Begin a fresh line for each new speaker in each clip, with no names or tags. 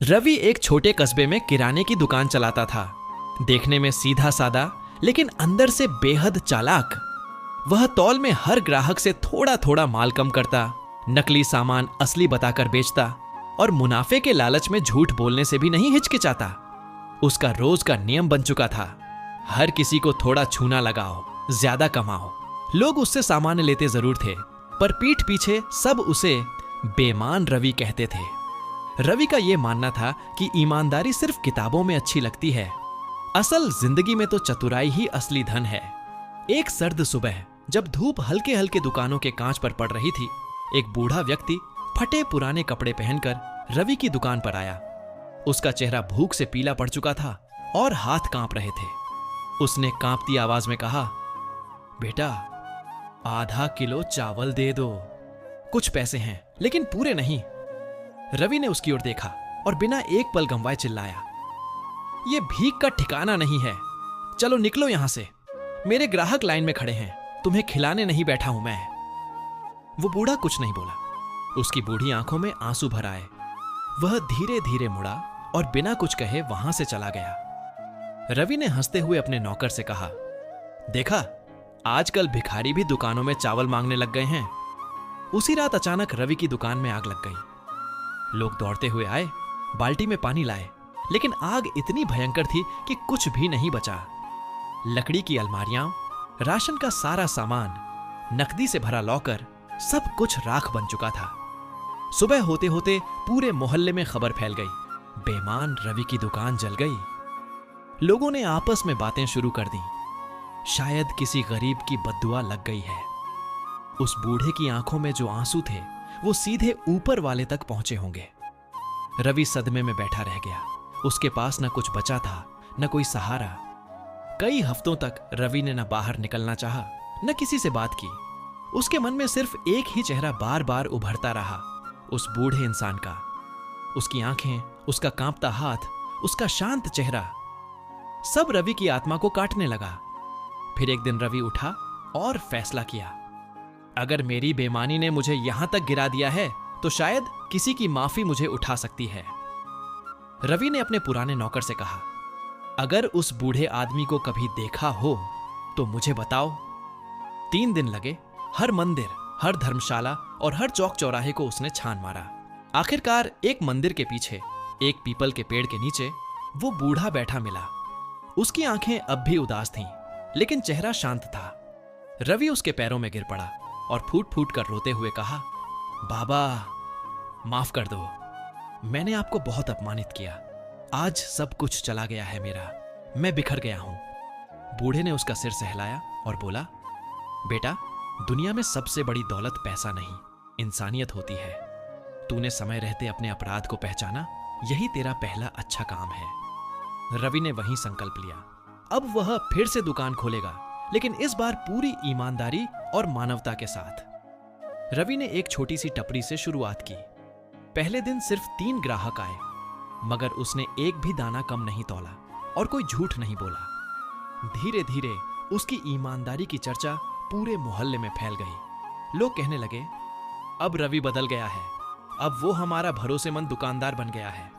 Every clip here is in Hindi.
रवि एक छोटे कस्बे में किराने की दुकान चलाता था। देखने में सीधा सादा, लेकिन अंदर से बेहद चालाक। वह तौल में हर ग्राहक से थोड़ा थोड़ा माल कम करता, नकली सामान असली बताकर बेचता और मुनाफे के लालच में झूठ बोलने से भी नहीं हिचकिचाता। उसका रोज का नियम बन चुका था, हर किसी को थोड़ा छूना लगाओ, ज्यादा कमाओ। लोग उससे सामान लेते जरूर थे, पर पीठ पीछे सब उसे बेईमान रवि कहते थे। रवि का यह मानना था कि ईमानदारी सिर्फ किताबों में अच्छी लगती है, असल जिंदगी में तो चतुराई ही असली धन है। एक सर्द सुबह जब धूप हल्के हल्के दुकानों के कांच पर पड़ रही थी, एक बूढ़ा व्यक्ति फटे पुराने कपड़े पहनकर रवि की दुकान पर आया। उसका चेहरा भूख से पीला पड़ चुका था और हाथ कांप रहे थे। उसने कांपती आवाज में कहा, बेटा, आधा किलो चावल दे दो। कुछ पैसे हैं लेकिन पूरे नहीं। रवि ने उसकी ओर देखा और बिना एक पल गंवाए चिल्लाया, यह भीख का ठिकाना नहीं है, चलो निकलो यहां से। मेरे ग्राहक लाइन में खड़े हैं, तुम्हें खिलाने नहीं बैठा हूं मैं। वो बूढ़ा कुछ नहीं बोला। उसकी बूढ़ी आंखों में आंसू भर आए। वह धीरे धीरे मुड़ा और बिना कुछ कहे वहां से चला गया। रवि ने हंसते हुए अपने नौकर से कहा, देखा, आजकल भिखारी भी दुकानों में चावल मांगने लग गए हैं। उसी रात अचानक रवि की दुकान में आग लग गई। लोग दौड़ते हुए आए, बाल्टी में पानी लाए, लेकिन आग इतनी भयंकर थी कि कुछ भी नहीं बचा। लकड़ी की अलमारियां, राशन का सारा सामान, नकदी से भरा लॉकर, सब कुछ राख बन चुका था। सुबह होते होते पूरे मोहल्ले में खबर फैल गई, बेईमान रवि की दुकान जल गई। लोगों ने आपस में बातें शुरू कर दी, शायद किसी गरीब की बद्दुआ लग गई है। उस बूढ़े की आंखों में जो आंसू थे वो सीधे ऊपर वाले तक पहुंचे होंगे। रवि सदमे में बैठा रह गया। उसके पास न कुछ बचा था, न कोई सहारा। कई हफ्तों तक रवि ने न बाहर निकलना चाहा, न किसी से बात की। उसके मन में सिर्फ एक ही चेहरा बार बार उभरता रहा, उस बूढ़े इंसान का। उसकी आंखें, उसका कांपता हाथ, उसका शांत चेहरा, सब रवि की आत्मा को काटने लगा। फिर एक दिन रवि उठा और फैसला किया, अगर मेरी बेईमानी ने मुझे यहां तक गिरा दिया है तो शायद किसी की माफी मुझे उठा सकती है। रवि ने अपने पुराने नौकर से कहा, अगर उस बूढ़े आदमी को कभी देखा हो तो मुझे बताओ। 3 दिन लगे। हर मंदिर, हर धर्मशाला और हर चौक चौराहे को उसने छान मारा। आखिरकार एक मंदिर के पीछे, एक पीपल के पेड़ के नीचे वो बूढ़ा बैठा मिला। उसकी आंखें अब भी उदास थीं, लेकिन चेहरा शांत था। रवि उसके पैरों में गिर पड़ा और फूट फूट कर रोते हुए कहा, बाबा, माफ कर दो, मैंने आपको बहुत अपमानित किया। आज सब कुछ चला गया है मेरा, मैं बिखर गया हूं। बूढ़े ने उसका सिर सहलाया और बोला, बेटा, दुनिया में सबसे बड़ी दौलत पैसा नहीं, इंसानियत होती है। तूने समय रहते अपने अपराध को पहचाना, यही तेरा पहला अच्छा काम है। रवि ने वहीं संकल्प लिया, अब वह फिर से दुकान खोलेगा, लेकिन इस बार पूरी ईमानदारी और मानवता के साथ। रवि ने एक छोटी सी टपरी से शुरुआत की। पहले दिन सिर्फ 3 ग्राहक आए, मगर उसने एक भी दाना कम नहीं तौला और कोई झूठ नहीं बोला। धीरे धीरे उसकी ईमानदारी की चर्चा पूरे मोहल्ले में फैल गई। लोग कहने लगे, अब रवि बदल गया है, अब वो हमारा भरोसेमंद दुकानदार बन गया है।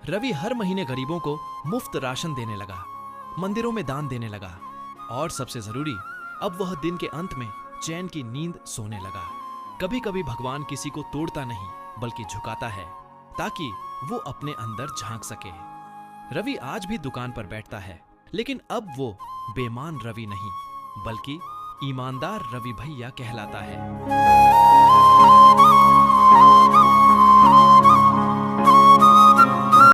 रवि हर महीने गरीबों को मुफ्त राशन देने लगा, मंदिरों में दान देने लगा और सबसे जरूरी, अब वह दिन के अंत में चैन की नींद सोने लगा। कभी कभी भगवान किसी को तोड़ता नहीं बल्कि झुकाता है, ताकि वो अपने अंदर झांक सके। रवि आज भी दुकान पर बैठता है, लेकिन अब वो बेईमान रवि नहीं बल्कि ईमानदार रवि भैया कहलाता है।